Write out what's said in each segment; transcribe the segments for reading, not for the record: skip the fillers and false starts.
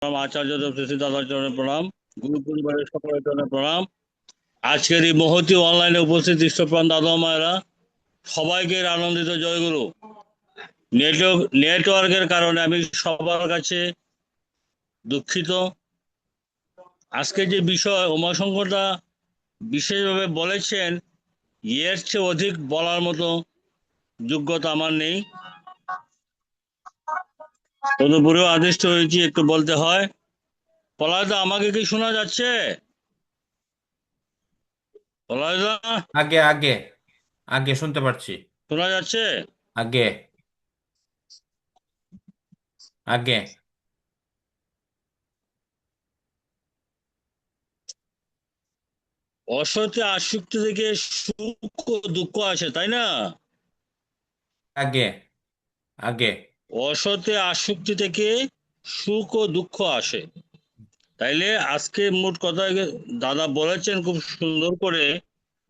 প্রণাম, আচার্য দেবশ্রী দাদার চরণে প্রণাম, গুরু পরিবারের সকলের চরণে প্রণাম। আজকের এই মহতী অনলাইনে উপস্থিত ইষ্টপ্রাণ দাদা মায়েরা সবাইকে আনন্দিত জয়গুরু। নেটওয়ার্কের কারণে আমি সবার কাছে দুঃখিত। আজকে যে বিষয় উমাশঙ্করদা বিশেষভাবে বলেছেন, এর চেয়ে অধিক বলার মতো যোগ্যতা আমার নেই। তদুপরিও আদিষ্ট হয়েছি, একটু বলতে হয়। পলাশদা, আমাকে কি শোনা যাচ্ছে? পলাশদা, আগে আগে আগে শুনতে পারছি। শোনা যাচ্ছে? আগে আগে অসতে আসক্তি থেকে সুখ ও দুঃখ আসে, তাই না? আগে আগে অসতে আসক্তি থেকে সুখ ও দুঃখ আসে। তাইলে আজকে মোট কথা দাদা বলেছেন খুব সুন্দর করে,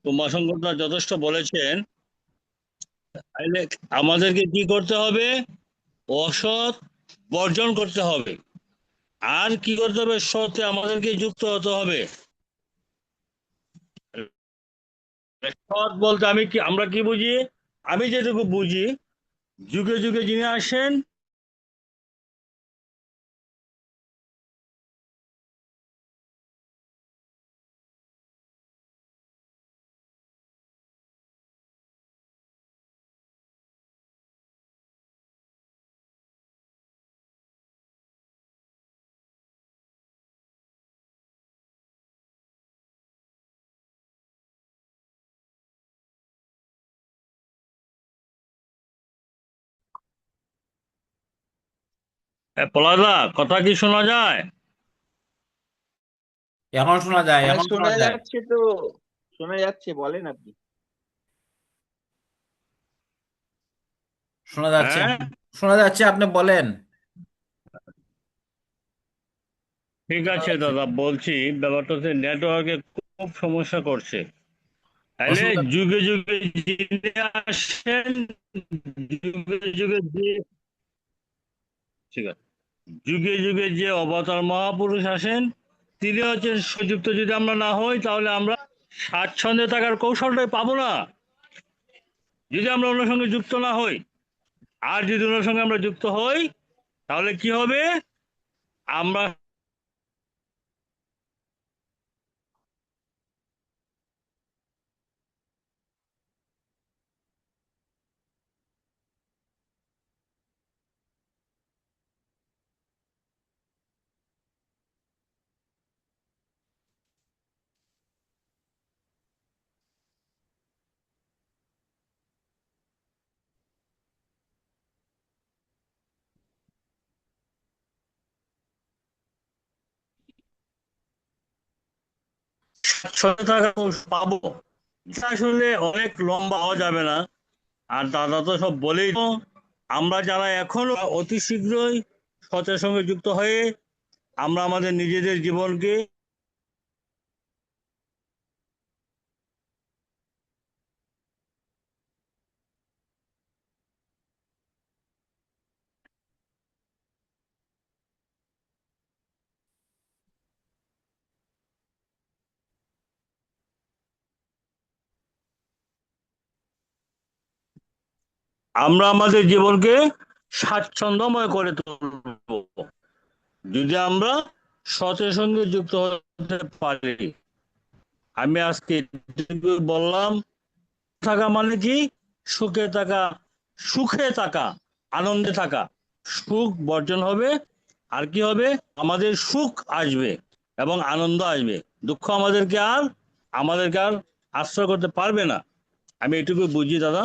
উমাশঙ্করদা যথেষ্ট বলেছেন। তাইলে আমাদেরকে কি করতে হবে? অসৎ বর্জন করতে হবে। আর কি করতে হবে? সতে আমাদেরকে যুক্ত হতে হবে। সৎ বলতে আমরা কি বুঝি? আমি যেটুকু বুঝি, যুগে যুগে যিনি আসেন, পলাদা, কথা কি শোনা যায়? এখন শোনা যায়, হ্যাঁ, এখন শোনা শোনা যায়। যাচ্ছে তো। শোনা যাচ্ছে, বলেন আপনি। শোনা যাচ্ছে, হ্যাঁ, শোনা যাচ্ছে, আপনি বলেন। ঠিক শোনা আছে যাচ্ছে। দাদা, বলছি। ব্যাপারটা হচ্ছে নেটওয়ার্কে খুব সমস্যা করছে। তাহলে অসুবিধা। যুগে যুগে যিনি আসেন, যুগে যুগে যে, ঠিক আছে, যুগে যুগে যে অবতার মহাপুরুষ আসেন, তিনি হচ্ছেন সুযুক্ত। যদি আমরা না হই, তাহলে আমরা স্বাচ্ছন্দ্যে থাকার কৌশলটাই পাবো না, যদি আমরা ওনার সঙ্গে যুক্ত না হই। আর যদি ওনার সঙ্গে আমরা যুক্ত হই, তাহলে কি হবে? আমরা স্বাচ্ছন্দ্যে থাকার কৌশল পাবো। এটা আসলে অনেক লম্বা হওয়া যাবে না। আর দাদা তো সব বলেই তো। আমরা যারা এখনো অতি শীঘ্রই সতের সঙ্গে যুক্ত হয়ে আমরা আমাদের নিজেদের জীবনকে, আমরা আমাদের জীবনকে স্বাচ্ছন্দ্যময় করে তুলবো, যদি আমরা সতের সঙ্গে যুক্ত হতে পারি। আমি আজকে এটুকু বললাম। থাকা মানে কি? সুখে থাকা, সুখে থাকা, আনন্দে থাকা। সুখ বর্জন হবে, আর কি হবে? আমাদের সুখ আসবে এবং আনন্দ আসবে। দুঃখ আমাদেরকে আর আশ্রয় করতে পারবে না। আমি এটুকু বুঝি দাদা।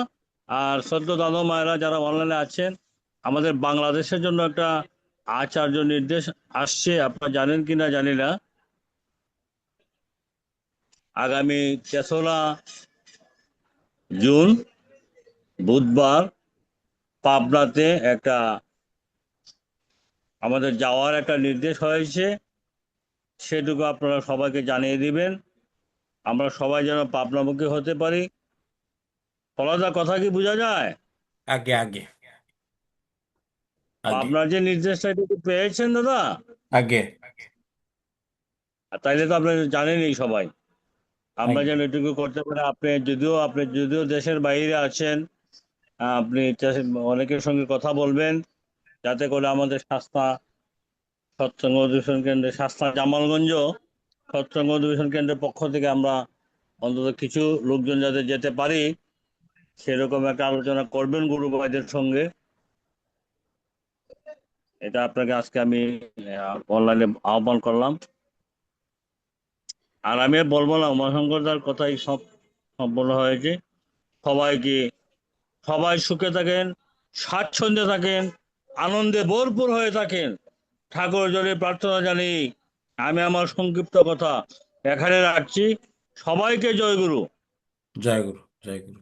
আর সদ্য দাদা মায়েরা যারা অনলাইনে আছেন, আমাদের বাংলাদেশের জন্য একটা আচার্য নির্দেশ আসছে, আপনারা জানেন কিনা জানি না। আগামী 3রা জুন বুধবার পাবনাতে আমাদের যাওয়ার একটা নির্দেশ হয়েছে। সেটুকু আপনারা সবাইকে জানিয়ে দিবেন, আমরা সবাই যেন পাবনামুখী হতে পারি। ফলাদা, কথা কি বোঝা যায়? আগে আগে আগে আপনার যে নির্দেশটা, এটা কি পেয়েছেন দাদা? আগে আর তাইলে তো আপনি জানেনই সবাই, আমরা আগে যেন এটুকু করতে পারি। আপনি যদিও দেশের বাইরে আছেন, আপনি অনেকের সঙ্গে কথা বলবেন, যাতে করে আমাদের সৎসঙ্গ অধিবেশন কেন্দ্রে জামালগঞ্জ সৎসঙ্গ অধিবেশন কেন্দ্রের পক্ষ থেকে আমরা অন্তত কিছু লোকজন যাতে যেতে পারি, সেরকম একটা আলোচনা করবেন গুরু ভাইদের সঙ্গে। এটা আপনাকে আজকে আমি অনলাইনে আহ্বান করলাম। আর আমি আর বলবো না, উমাশঙ্করদার কথাই সব সম্পূর্ণ হয়েছে। সবাইকে সবাই সুখে থাকেন, স্বাচ্ছন্দ্যে থাকেন, আনন্দে ভরপুর হয়ে থাকেন, ঠাকুর জলে প্রার্থনা জানি। আমি আমার সংক্ষিপ্ত কথা এখানে রাখছি। সবাইকে জয় গুরু। জয় গুরু, জয় গুরু।